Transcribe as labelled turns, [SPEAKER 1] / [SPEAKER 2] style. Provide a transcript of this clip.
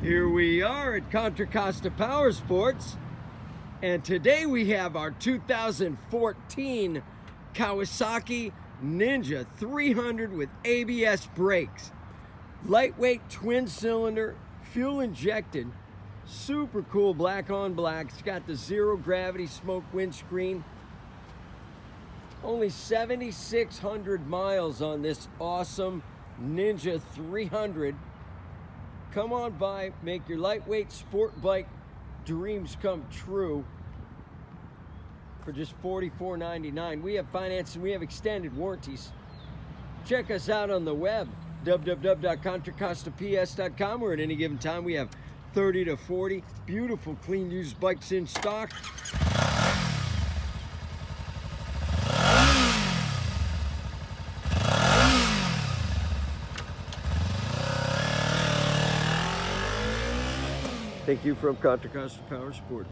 [SPEAKER 1] Here we are at Contra Costa Powersports, and today we have our 2014 Kawasaki Ninja 300 with ABS brakes. Lightweight twin cylinder, fuel injected, super cool black on black. It's got the zero gravity smoke windscreen. Only 7,600 miles on this awesome Ninja 300. Come on by, make your lightweight sport bike dreams come true for just $44.99. We have financing, we have extended warranties. Check us out on the web, www.contracostaps.com, where at any given time we have 30 to 40 beautiful clean used bikes in stock. Thank you from Contra Costa Powersports.